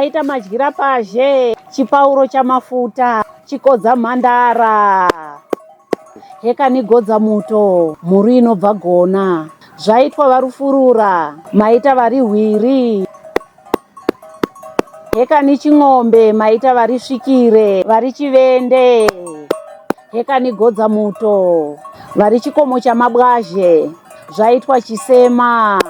taita madyira pazhe, chipauro chamafuta, chikodza mhandara, hekani godza muto, mhuri inobva gona, zvaitwa varufurura, maita vari hwiri, hekani ching'ombe, maita vari svikire, vari chivende, hekani godza muto, vari chikomo chamabwazhe, zvaitwa chisema,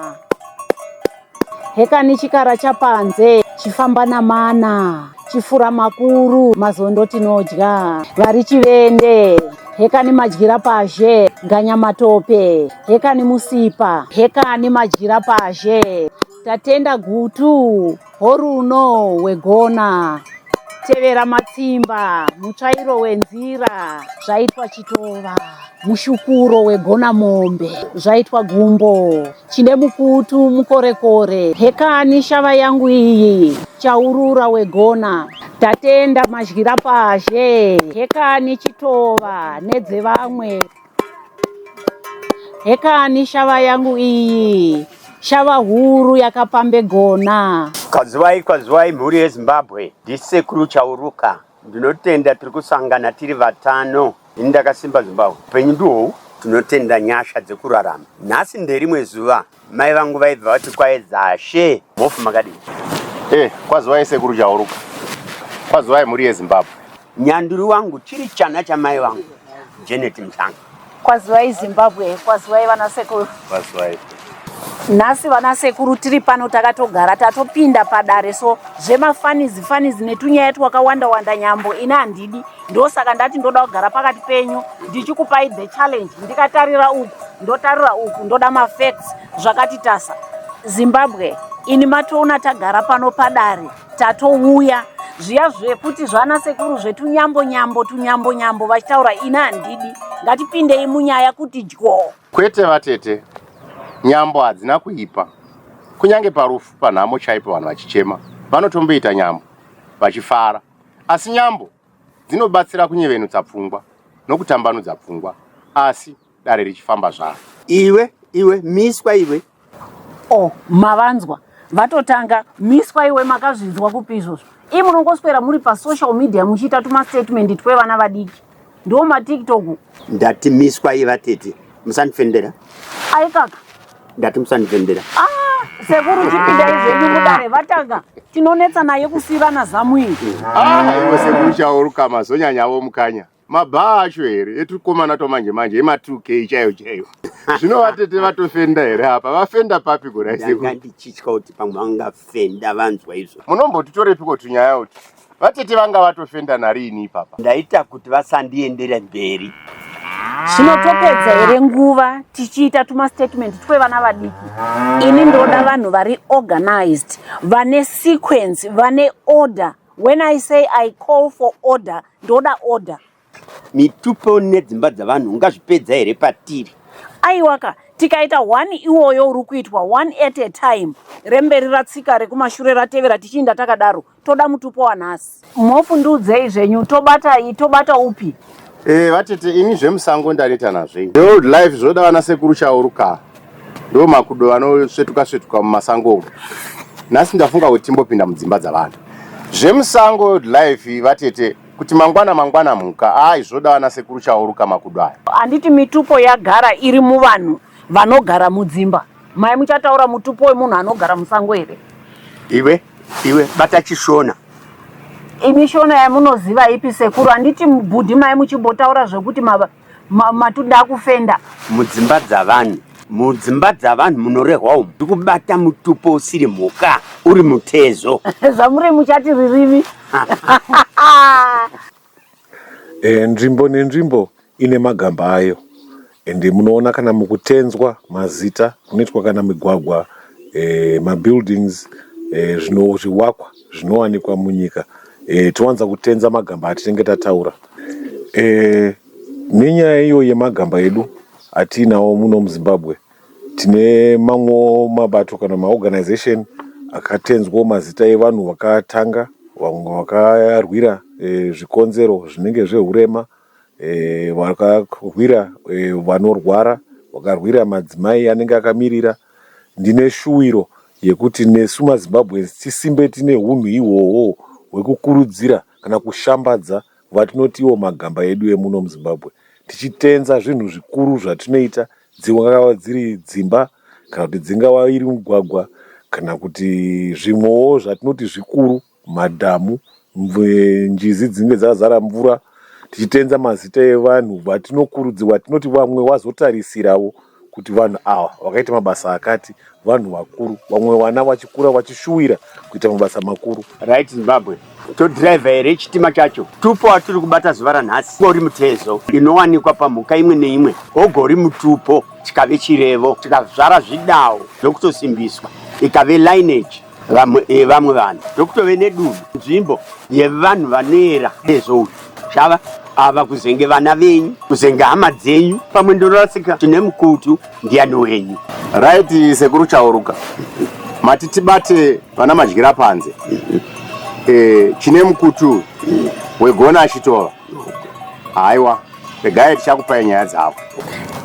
hekani chikara chapanze, chifamba namana, chifura makuru, mazondo tinodya, vari chivende, hekani madyira pazhe, nganyamatope, hekani musipa, hekani madyira pazhe, tatenda gutu, horuno wegona, tevera matsimba, mutsvairo wenzira, zvaitwa chitova, mushukuro wegona mombe, zvaitwa gumbo, chine mukutu mukorekore, hekani shava yangu iyi, chaurura wegona, tatenda madyira pazhe, hekani chitova nedzevamwe, hekani shava yangu iyi, shava huru yakapambe gona. Kwazivai mhuri yeZimbabwe, ndisekuru Chauruka. Ndinotenda tiri kusangana tiri vatano. Ini ndakasimba Zimbabwe. Upenyu ndihou, tinotenda nyasha dzekurarama. Nhasi nderimwe zuva, mai vangu vaibva vati kwaedzashe. Mofu makadini? Kwazivai sekuru Chauruka. Kwazivai mhuri yeZimbabwe. Nyanduri wangu chiri chana chamai vangu, Janet Mhlanga. Kwazivai Zimbabwe, kwazivai vanasekuru. Kwazivai. Nhasi vanasekuru tiri pano takatogara tatopinda padare, so zvemafanizi netunyaya twakawanda nyambo ina handidi, ndosaka ndati ndoda kugara pakati penyu ndichikupai the challenge. Ndikatarira uku ndotarira uku, ndoda mafacts zvakati tasa. Zimbabwe, ini matoona tagara pano padare tatouya zviya zvekuti zvanasekuru zvetunyambo vachitaura ina handidi, ngatipindei munyaya kuti dyo. Kwete vatete, nyambo hadzina kuipa. Kunyange parufu panhamo chaipo vanhu vachichema, vanotomboita nyambo vachifara. Asi nyambo dzinobatsira kunyevenutsa pfungwa nokutambanudza pfungwa, asi dare richifamba zvaro. Iwe miswa iwe. Mavanzwa vatotanga miswa iwe, makazvinzwa kupi izvozvo? Ii munongoswera muri pasocial media muchiita tumastatement twevana vadiki, ndo matiktok. Ndati miswa iwe vatete, musandifendera. Ai kaka, ndati musandifendera. sekuru chipindai zvenyu mudare vatanga tinonetsa naye kusiyirana zamu iyi. Iwe sekuru Chauruka mazonyanyavo mukanya. Mabhaa acho here etukomana tomanje ema2K chaiyo. Zvino vatete vatofenda here apa? Vafenda papi kudai sekuru? Ndanga ndichitya kuti pamwe vangafenda vanzwa izvo. Munombotitorepiko tunyaya kuti vatete vanga vatofenda narini ipapa? Ndaita kuti vasandiendere mberi. Zvinotopedza here nguva tichiita tumastatement twevana vadiki. Ini ndoda vanhu vari organized, vane sequence, vane order. When I say I call for order, ndoda order. Mitupo nedzimba dzavanhu ungazvipedza here patiri? Aiwaka, tikaita one iwoyo uri kuitwa one at a time, remberi ratsika rekumashure ratevera tichiinda takadaro, toda mutupo wanhasi. Mofundudzei zvenyu, tobata upi? Vatete, ini zvemusango ndaneta nazve. Old life zvoda vanasekuru Chauruka. Ndo makudo vanosvetuka mumasango. Nhasi ndafunga kuti timbopinda mudzimba dzavanhu. Zvemusango old life vatete, kuti mangwana muka, zvoda vanasekuru Chauruka makudo aya. Handiti mitupo yagara iri muvanhu vanogara mudzimba. Mai muchataura mutupo wemunhu anogara musango here? Iwe bata chishona. Imi shona yamunoziva ipi sekuru? Handiti mubhudhi mai muchimbotaura zvekuti matuda akufenda. Mudzimba dzavanhu munorehwa umu ndikubata mutupo usiri mhuka, uri mutezo. Zvamuri muchati ririmi. Nzvimbo nenzvimbo ine magamba ayo, ende munoona kana mukutenzwa mazita kunoitwa kana migwagwa, mabuildings, zviwakwa zvinowanikwa munyika, towanza kutenza magamba atinenge tataura. Nenyaya iyo yemagamba edu atinawo muno muZimbabwe, tine mamwe mabato kana maorganization akatenzwa mazita evanhu vakatanga, vamwe vakarwira zvikonzero zvinenge zvehurema, vakarwira vanorwara, vakarwira madzimai anenge akamirira. Ndine shuwiro yekuti nesu maZimbabweans tisimbe tine unhu ihwohwo hwekukurudzira kana kushambadza vatinoti iwo magamba edu emuno muZimbabwe, tichitenza zvinhu zvikuru zvatinoita, dzingava dziri dzimba kana kuti dzingava iri mugwagwa kana kuti zvimwewo zvatinoti zvikuru, madhamu, njizi dzinenge dzazara mvura, tichitenza mazita evanhu vatinokurudzirwa, tinoti vamwe vazotarisirawo kuti vanhu ava vakaita mabasa akati vanhu vakuru, vamwe vana vachikura vachishuwira kuita mabasa makuru. Right Zimbabwe, todhiraivha here chitima chacho tupo watiri kubata zuva ranhasi ugori mutezo inowanikwa pamhuka imwe neimwe, ogori mutupo chikave chirevo, chikazvara zvidawo zvokutosimbiswa, ikave lineage yevamwe vanhu, ndokutove nedudu nzvimbo yevanhu vanoera tezo uyu chava ava kuzenge vana venyu, kuzenge hama dzenyu, pamwe ndorasika tine mukutu ndiani wenyu. Right Sekuru Chauruka, mati tibate vana madyira panze, chine mukutu wegona achitova, haiwa regai tichakupai nyaya dzavo.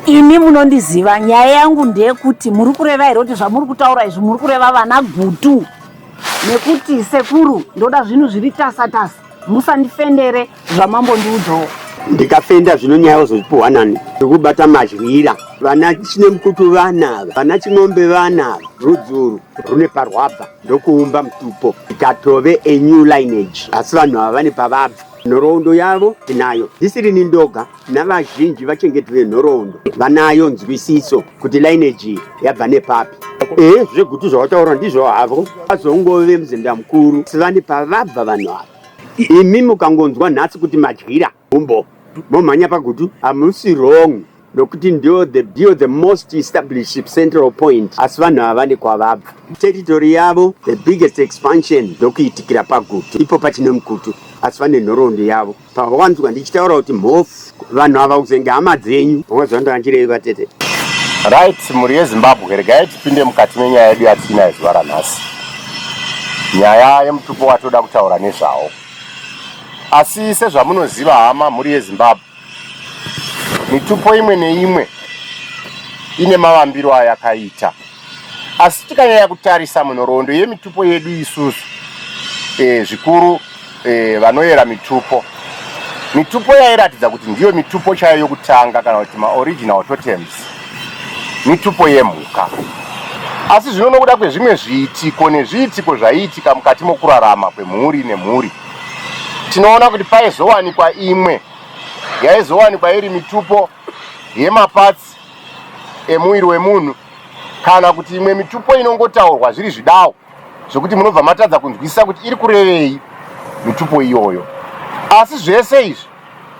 Ini munondiziva, nyaya yangu ndeyekuti muri kureva here kuti zvamuri kutaura izvi muri kureva vana gutu, nekuti Sekuru ndoda zvinhu zviri tasa-tasa, musandifendere zvamambondiudzawo. Ndikafenda zvino nyaya yozopiwa nani ndikubata madyira, vana chine mukutu vanava, vana ching'ombe vanava, rudzuru rune parwabva ndokuumba mutupo, ikatove a new lineage, asi vanhu ava vane pavabva. Nhoroondo yavo tinayo, ndisiri nindoga, navazhinji vachengeti venhoroondo vanayo nzwisiso kuti lineage yabva nepapi. Zvegutu zvavataura ndizvo havo, vazongove muzinda mukuru, sivane pavabva vanhu ava. Imi mukangonzwa nhasi kuti madyira umbo momhanya pagutu, hamusi wrong, nokuti ndio the most established central point, asi vanhu ava vane kwavabva. Territory yavo the biggest expansion ndokuitikira pagutu, ipo pachine mukutu, asi vane nhoroondo yavo. Pavawanzwa ndichitaura kuti mhofu vanhu ava kuzenge hama dzenyu, vangazvandakanchireva tete. Right, muri yeZimbabwe, regai tipinde mukati menyaya yedu yatinayo zuva ranhasi, nyaya yemutupo watoda kutaura nezvawo. Asi sezvamunoziva hama muri yeZimbabwe, mitupo imwe neimwe ine mavambiro ayakaita, asi tikanyanya kutarisa munhoroondo yemitupo yedu isusu zvikuru vanoyera mitupo yairatidza kuti ndiyo mitupo chayo yokutanga kana kuti maoriginal totems, mitupo yemhuka. Asi zvino nokuda kwezvimwe zviitiko nezviitiko zvaiitika mukati mokurarama kwemhuri nemhuri, tinoona kuti paizowanikwa imwe yaizowanikwa iri mitupo yemapatsi emuviri wemunhu, kana kuti imwe mitupo inongotaurwa zviri zvidawo zvokuti munobva matadza kunzwisisa kuti iri kurevei mitupo iyoyo. Asi zvese izvi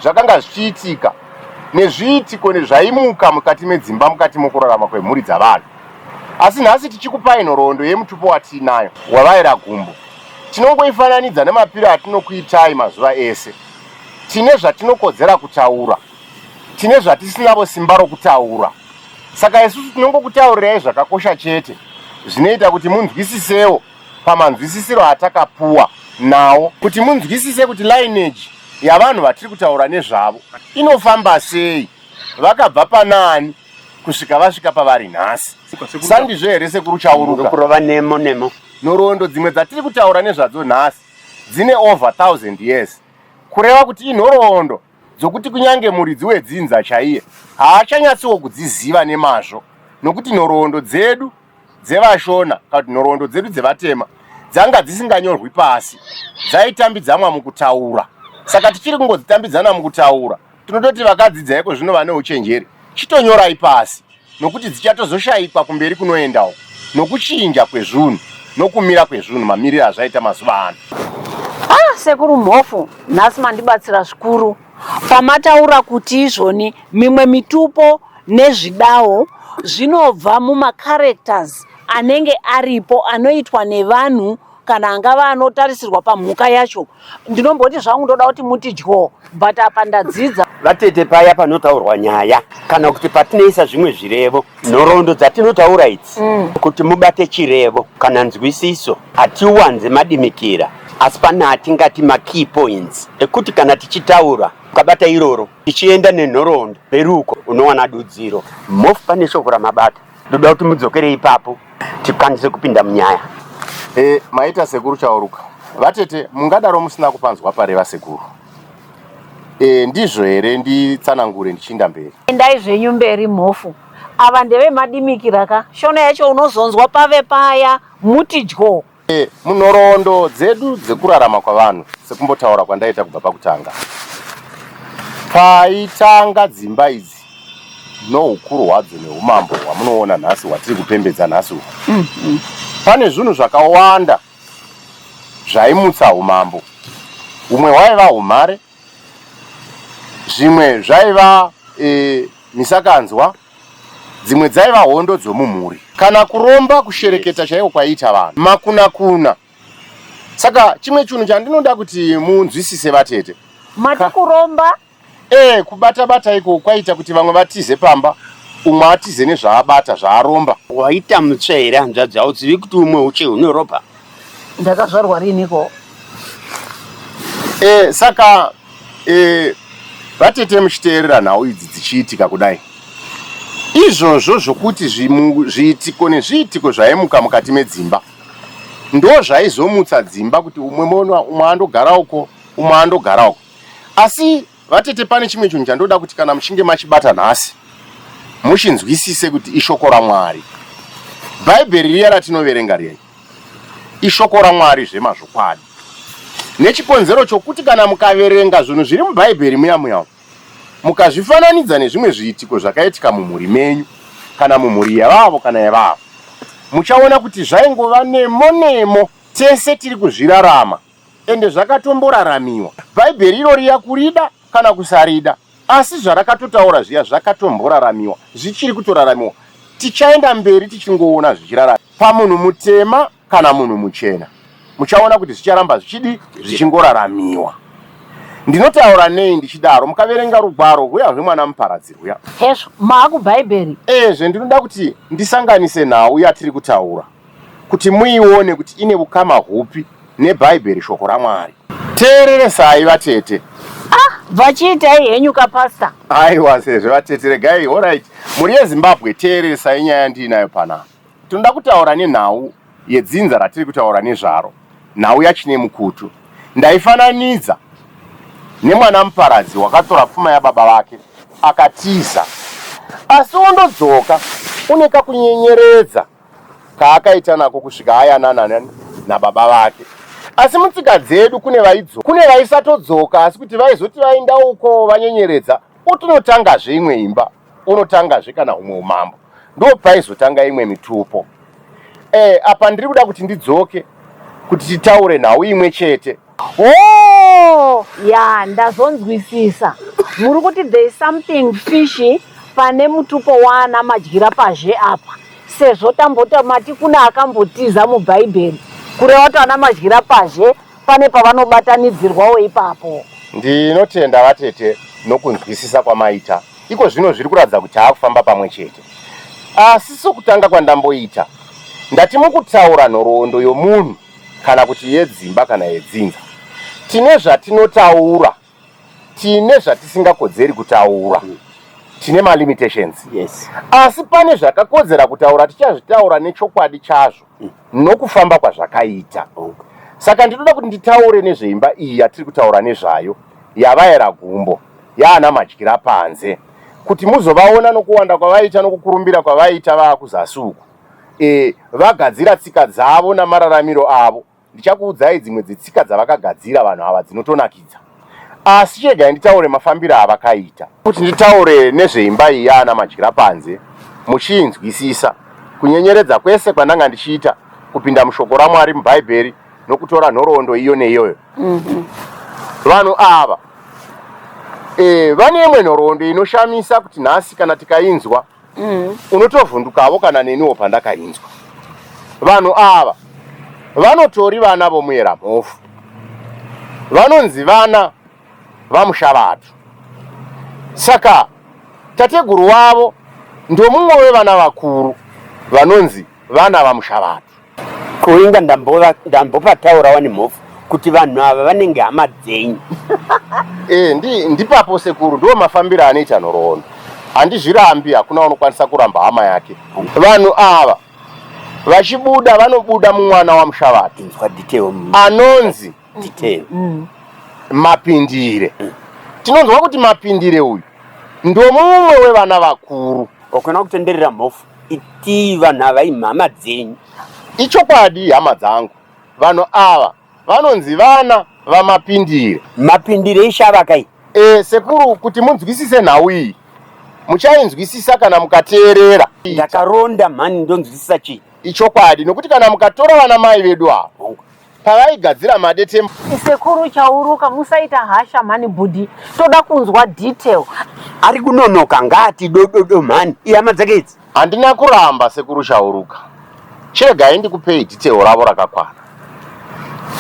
zvakanga zvichiitika nezviitiko nezvaimuka mukati medzimba, mukati mokurarama kwemhuri dzavanhu. Asi nhasi tichikupai nhoroondo yemutupo watinayo wavaira gumbo, tinongoifananidza nemapiro atinokuitai mazuva ese. Tine zvatinokodzera kutaura, tine zvatisinavo simba rokutaura, saka isusu tinongokutaurirai zvakakosha chete zvinoita kuti munzwisisewo pamanzwisisiro atakapuwa nawo, kuti munzwisise kuti lineage yavanhu vatiri kutaura nezvavo inofamba sei, vakabva panani kusvika vasvika pavari nhasi. Sandizvo here Sekuru Chauruka? Kurova nemo nhoroondo dzimwe dzatiri kutaura nezvadzo nhasi dzine over 1000 years, kureva kuti inhoroondo dzokuti kunyange muridzi wedzinza chaiye haachanyatsiwo kudziziva nemazvo, nokuti nhoroondo dzedu dzevashona kana kuti nhoroondo dzedu dzevatema dzanga dzisinganyorwi pasi, dzaitambidzanwa mukutaura. Saka tichiri kungodzitambidzana mukutaura, tinototi vakadzidzaiko zvino vane uchenjeri, chitonyorai pasi, nokuti dzichatozoshayikwa kumberi kunoendawo nokuchinja kwezvunhu nokumira kwezvunhu mamiriro azvaita mazuva ano. Sekuru mhofu, nhasi mandibatsira zvikuru pamataura kuti izvoni mimwe mitupo nezvidawo zvinobva mumacharacters anenge aripo anoitwa nevanhu kana angava anotarisirwa pamhuka yacho. Ndinomboti zvangu ndoda kuti mutidyo, but apa ndadzidza vatete paya panotaurwa nyaya kana kuti patinoisa zvimwe zvirevo, nhoroondo dzatinotaura idzi kuti mubate chirevo kana nzwisiso hatiwanze madimikira, asi pane atingati makey points ekuti kana tichitaura ukabata iroro tichienda nenhoroondo peruko unowana dudziro. Mofu pane shoko ramabata ndoda kuti mudzokere ipapo tikwanise kupinda munyaya. Maita sekuru Chauruka, vatete mungadaro musina kupanzwa pareva sekuru. Ndizvo here nditsanangure ndichinda mberi. Endai zvenyu mberi mhofu. Ava ndeve madimikiraka. Shona yacho unozonzwa pave paya mutidyo. Munhoroondo dzedu dzekurarama kwavanhu sekumbotaura kwandaita kubva pakutanga. Paitanga dzimba idzi noukuru hwadzo neumambo hwamunoona nhasi hwatiri kupembedza nhasi uku. Pane zvinhu zvakawanda zvaimutsa umambo. Umwe hwaiva umhare, zvimwe zvaiva misakanzwa, dzimwe dzaiva hondo dzomumhuri, kana kuromba kushereketa chaiko kwaiita vanhu, makuna-kuna. Saka chimwe chinhu chandinoda kuti munzwisise vatete. Mati kuromba? Kubata-bata iko kwaita kuti vamwe vatize pamba, umwe atize nezvaabata zvaaromba. Waita mutsva here hanzvadzi, hauzivi kuti umwe uche hunoropa? Ndakazvarwa riniko? Saka vatete muchiteerera nhau idzi dzichiitika kudai, izvozvo zvokuti zviitiko nezviitiko zvaimuka mukati medzimba ndo zvaizomutsa dzimba kuti umwe andogara uko, umwe andogara uko. Asi vatete pane chimwe chinhu chandoda kuti kana muchinge machibata nhasi muchinzwisise kuti ishoko raMwari. Bhaibheri riya ratinoverenga riya ishoko raMwari zvemazvokwadi, nechikonzero chokuti kana mukaverenga zvinhu zviri mubhaibheri muya mukazvifananidza nezvimwe zviitiko zvakaitika mumhuri menyu kana mumhuri yavavo kana yavavo, muchaona kuti zvaingova nemo tese tiri kuzvirarama ende zvakatomboraramiwa. Bhaibheri iro riya kurida kana kusarida, asi zvarakatotaura zviya zvakatomboraramiwa, zvichiri kutoraramiwa. Tichaenda mberi tichingoona zvichirarama. Pamunhu mutema kana munhu muchena muchaona kuti zvicharamba zvichingoraramiwa. Ndinotaura nei ndichidaro? Mukaverenga rugwaro rwuya rwemwana muparadzi rwuya, hezvo maakubhaibheri, ndinoda kuti ndisanganise nhau yatiri kutaura kuti muione kuti ine ukama hupi nebhaibheri, shoko raMwari. Teereresai vatete. vachiitai henyu kapasta. Aiwa, sezvo vatete, regai. Alright, muri yeZimbabwe, teereresai nyaya ndiinayo panapa. Tinoda kutaura nenhau yedzinza ratiri kutaura nezvaro, nhau yachine mukutu. Ndaifananidza nemwana muparadzi wakatora pfuma yababa vake akatiza, asi ondodzoka une kakunyenyeredza kaakaita nako kusvika ayanana nababa vake. Asi mutsika dzedu kune vaisatodzoka, asi kuti vaizoti vaenda uko vanyenyeredza, utonotangazve imwe imba, unotangazve kana humwe umambo, ndo paizotanga imwe mitupo. Apa ndiri kuda kuti ndidzoke kuti titaure nhau imwe chete. Ndazonzwisisa. Muri kuti there is something fishy pane mutupo waana madyira pazhe apa, sezvo tambota mati kuna akambotiza mubhaibheri, kureva kuti ana madyira pazhe pane pavanobatanidzirwawo ipapo. Ndinotenda vatete nokunzwisisa kwamaita. Iko zvino zviri kuratidza kuti akufamba pamwe chete. Asi sokutanga kwandamboita, ndati mukutaura nhoroondo yomunhu kana kuti yedzimba kana yedzinza, tine zvatinotaura, tine zvatisingakodzeri kutaura, tine malimitations. Yes. Asi pane zvakakodzera kutaura, tichazvitaura nechokwadi chazvo nokufamba kwazvakaita. Saka ndinoda kuti nditaure nezveimba iyi yatiri kutaura nezvayo, yavaera gumbo, yaana madyira panze, kuti muzovaona nokuwanda kwavaita nokukurumbira kwavaita vaakuzasi uku. Vagadzira tsika dzavo namararamiro avo. Ndichakuudzai dzimwe dzetsika dzavakagadzira vanhu ava dzinotonakidza. Asi chegai nditaure mafambiro avakaita. Kuti nditaure nezveimba iyi yaana madyira panze, muchinzwisisa kunyenyeredza kwese kwandanga ndichiita, kupinda mushoko raMwari mubhaibheri nokutora nhoroondo iyo neiyoyo. Vanhu ava vane imwe nhoroondo inoshamisa kuti nhasi kana tikainzwa unotovhundukavo kana neniwo pandakainzwa. Vanhu ava vanotori vana vomuyera mhofu, vanonzi vana vamushavatu. Saka tateguru wavo ndomumwe wevana vakuru vanonzi vana vamushavatu. Kuinga ndambopataurawo nemhofu kuti vanhu ava vanenge hama dzenyu. Ndipapo sekuru ndo mafambiro anoita nhoroondo. handizvirambi, hakuna unokwanisa kuramba hama yake. Vanhu ava vachibuda vanobuda mumwana waMushavati anonzi Mapindire. Tinonzwa kuti Mapindire uyu ndomumwe wevana vakuru. Ukona kutenderera mhofu iti vanhu ava imhama dzenyu. Ichokwadi hama dzangu, vanhu ava vanonzi vana vaMapindire. Mapindire ishavaka. Sekuru, kuti munzwisise nhau iyi muchainzwisisa kana mukateerera. Ndakaronda mhani ndonzwisisa chii. Ichokwadi, nokuti kana mukatora vana mai vedu avo pavaigadzira madete. Sekuru Chauruka, musaita hasha mhani budi, toda kunzwa detail. Ari kunonoka ngati dododo mhani ihama dzake idzi. Handina kuramba Sekuru Chauruka, chega ndikupei detail ravo rakakwana.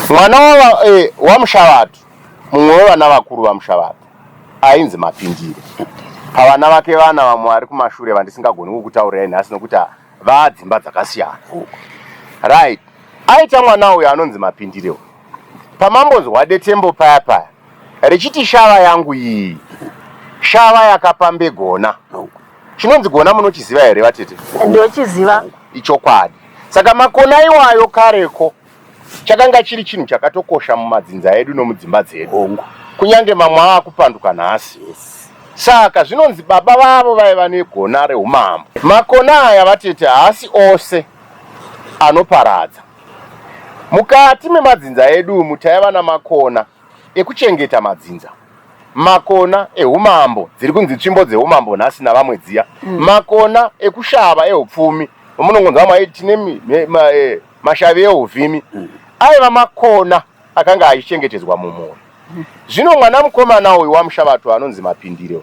Mwana waMushavati, mumwe wevana vakuru vaMushavati, ainzi Mapindire. Pavana vake vana vamwe vari kumashure vandisingagoni kukutaurirai nhasi nokuti vadzimba dzakasiyana. Right. Aita mwana uyu anonzi Mapindire. Pamambonzwa detembo paya paya richiti shava yangu iyi, shava yakapambe gona. Chinonzi gona munochiziva here vatete? Ndochiziva. Ichokwadi. Saka makona iwayo kareko chakanga chiri chinhu chakatokosha mumadzinza edu nomudzimba dzedu. Kunyange mamwe akupanduka nhasi. Saka zvinonzi baba vavo vaiva negona reumambo. Makona aya vatete haasi ose anoparadza. Mukati memadzinza edu mutaiva namakona ekuchengeta madzinza, makona ehumambo, dziri kunzi tsvimbo dzeumambo nhasi navamwe dziya, makona ekushava ehupfumi, munongonzwa maiti tine mashavi ehuvhimi, aiva makona akanga achichengetedzwa mumhuri. Zvino mwana mukomana uyu waMushavati anonzi Mapindire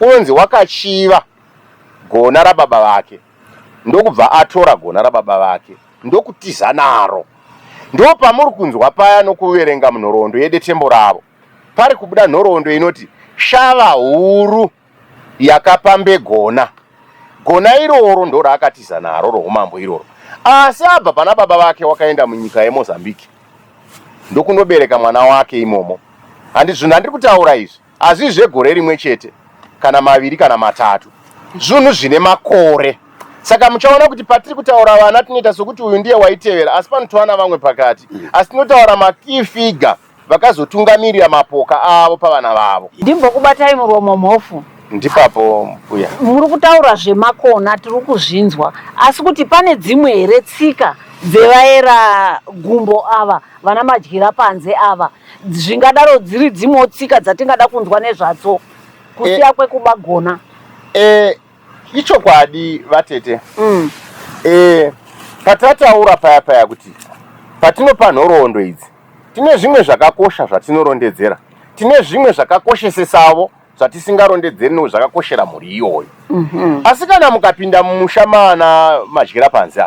unonzi wakachiva gona rababa vake, ndokubva atora gona rababa vake ndokutiza naro. Ndo pamuri kunzwa paya nokuverenga munhoroondo yedetembo ravo pari kubuda nhoroondo inoti shava huru yakapambe gona. Gona iroro ndo raakatiza naro roumambo iroro. Asi abva pana baba vake wakaenda munyika yeMozambique ndokunobereka mwana wake imomo. Handizvo handiri kutaura izvi, hazvi zvegore rimwe chete kana maviri kana matatu, zvinhu zvine makore. Saka muchaona kuti patiri kutaura vana tinoita sokuti uyu ndiye waitevera, asi panotowana vamwe pakati. Asi tinotaura makey figure vakazotungamirira mapoka avo pavana vavo. Ndimbokubatai muromo mhofu. Ndipapo mbuya. Muri kutaura zvemakona tiri kuzvinzwa, asi kuti pane dzimwe here tsika dzevaera gumbo ava vana madyira panze ava zvingadaro dziri dzimwe tsika dzatingada kunzwa nezvadzo kusiya kwekuba gona? Ichokwadi vatete. Patataura paya paya kuti patinopa nhoroondo idzi tine zvimwe zvakakosha zvatinorondedzera, tine zvimwe zvakakoshesesavo zvatisingarondedzeri zvakakoshera mhuri iyoyo. Asi kana mukapinda mumusha mana madyira panze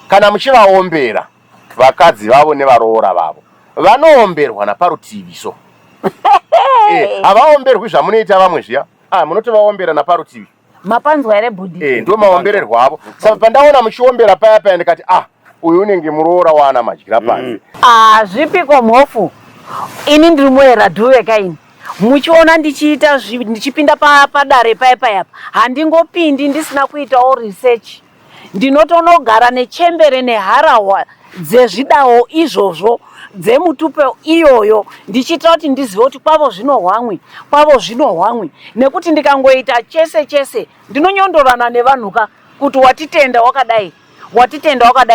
kana muchivaombera vakadzi vavo nevaroora vavo, vanoomberwa naparutivi so. Havaomberwi zvamunoita vamwe zviya, munotovaombera naparutivi. Mapanzwa here budi? Ndo maombererwa avo. Saka pandaona muchiombera paya paya ndikati uyu unenge muroora wana madyira panze. Zvipiko mhofu, ini ndiri muEradhuveka ini. Muchiona ndichipinda padare paya paya, handingopindi ndisina kuitawo research. Ndinotonogara nechembere neharahwa dzezvidawo izvozvo dzemutupe iyoyo ndichiita kuti ndizive kuti kwavo zvinohwamwi, nekuti ndikangoita chese ndinonyondorana nevanhuka kuti watitenda wakadai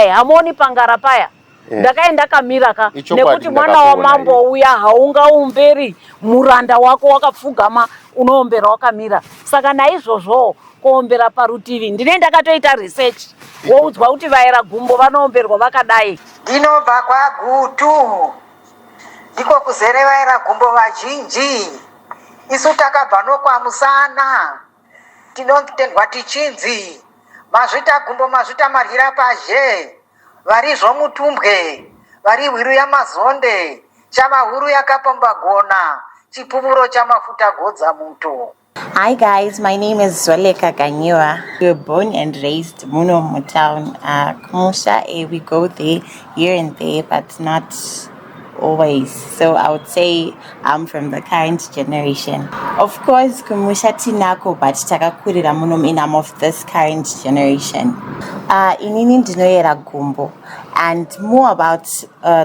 hamoni pangara paya ndakaenda kamiraka, nekuti mwana wamambo uya haungaumberi muranda wako wakapfugama unoombera wakamira. Saka naizvozvo kuombera parutivi ndine ndakatoita research woudzwa kuti vaera gumbo vanoomberwa vakadai. Ndinobva kwaGutu, ndiko kuzere vaera gumbo vazhinji. Isu takabva nokwaMusana, tinotendwa tichinzi mazvita gumbo mazvita maryira pazhe, varizvo mutumbwe, vari hwiru yamazonde, chava huru yakapamba gona, chipupuro chamafuta godza muto. Hi guys, my name is Zweleka Ganyiwa. We were born and raised Munomu town. Kumusha, we go there here and there, but not always. So I would say I'm from the current generation. Of course, kumusha tinako, but takakurira muno in I'm of this current generation. Inini ndinoyera gumbo. And more about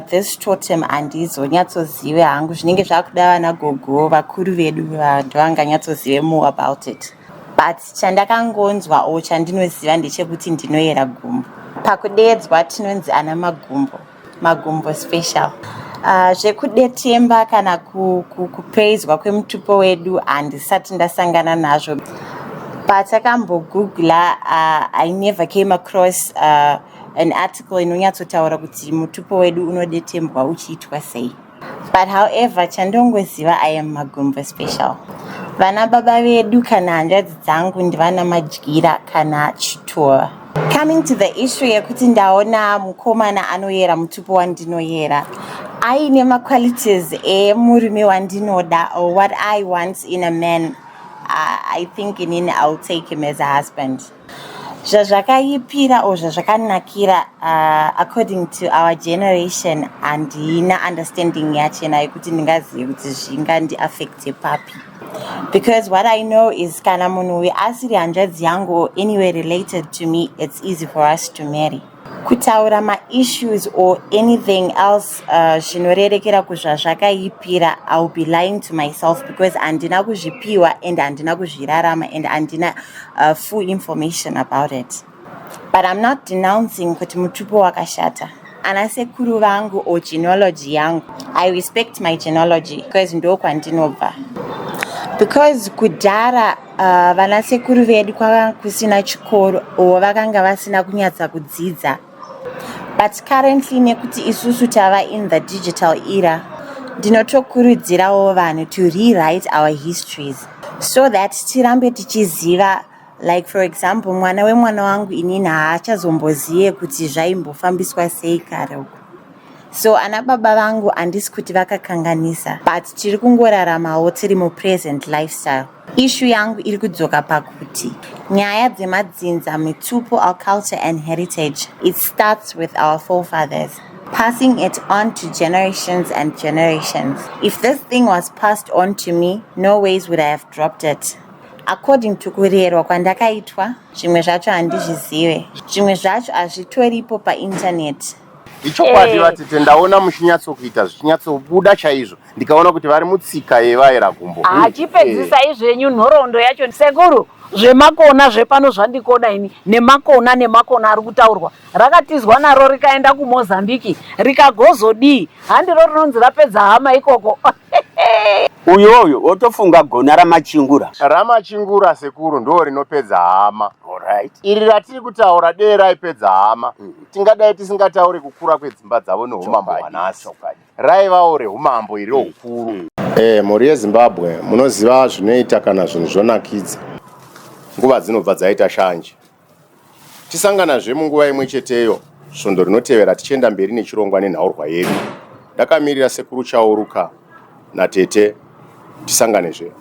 this totem and izo nyatsozive hangu zvinenge zvakuda vana gogo vakuru vedu vantu vanganyatsozive more about it. But chandakangonzwa o chandinoziva ndechekuti ndinoyera gumbo. Pakudeedzwa tinonzi ana magumbo special. Zvekudetemba kana kupraiswa kwemutupo wedu handisati ndasangana nazvo. But akambogoogla, I never came across an article inonyatsotaura kuti mutupo wedu unodetembwa uchiitwa sei. But however, chandongoziva I am magumbo special. Vana baba vedu kana hanzvadzi dzangu ndivana madyira kana chitova. Coming to the issue yekuti ndaona mukomana anoyera mutupo wandinoyera, aine maqualities emurume wandinoda, or what I want in a man. I think I'll take him as a husband. Zvazvakaipira or zvazvakanakira, according to our generation, and ina understanding yachena yekuti ndingazive kuti zvingandiaffecte papi. Because what I know is kana munhu asiri hanzvadzi yangu or anywhere related to me, it's easy for us to marry. Kutaura ma-issues or anything else zvinorerekera kuzvazvakaipira, I'll be lying to myself because handina kuzvipiwa and handina kuzvirarama and handina full information about it. But I'm not denouncing kuti mutupo wakashata. Ana sekuru vangu or genealogy yangu, I respect my genealogy because ndo kwandinobva. Because kudhara vana sekuru vedu kwanga kusina chikoro or vakanga vasina kunyatsa kudzidza. But currently nekuti isusu tava in the digital era, ndinotokurudzirawo vanhu to rewrite our histories so that tirambe tichiziva. Like for example, mwana wemwana wangu inini haachazombozive kuti zvaimbofambiswa sei kare uko. So ana baba vangu handisi kuti vakakanganisa, but tiri kungoraramawo tiri mu-present lifestyle. Issue yangu iri kudzoka pakuti nyaya dzemadzinza, mitupo, our culture and heritage, it starts with our forefathers, passing it on to generations and generations. If this thing was passed on to me, no ways would I have dropped it. According to kurerwa kwandakaitwa, zvimwe zvacho handizvizive, zvimwe zvacho hazvitoripo painternet. Ichokwadi vatete ndaona muchinyatsokuita zvichinyatsobuda chaizvo, ndikaona kuti vari mutsika yevaira gumbo. Achipedzisa izvenyu nhoroondo yacho sekuru zvemakona zvepano zvandikona ini nemakona ari kutaurwa rakatizwa naro rikaenda kuMozambique rikagozodii, handiro rinonzi rapedza hama ikoko. Uyoyo wotofunga gona ramachingura sekuru ndo rinopedza hama. Alright. Iri ratiri kutaura dei raipedza hama, tingadai tisingatauri kukura kwedzimba dzavo neumambo hwanhasi. Raivawo reumambo iri hukuru. Mhuri yeZimbabwe munoziva zvinoita kana zvinhu zvonakidza, nguva dzinobva dzaita shanje. Tisanganazve munguva imwe cheteyo, svondo rinotevera tichienda mberi nechirongwa nenhaurwa yedu. Ndakamirira sekuru Chauruka natete tisanganezve.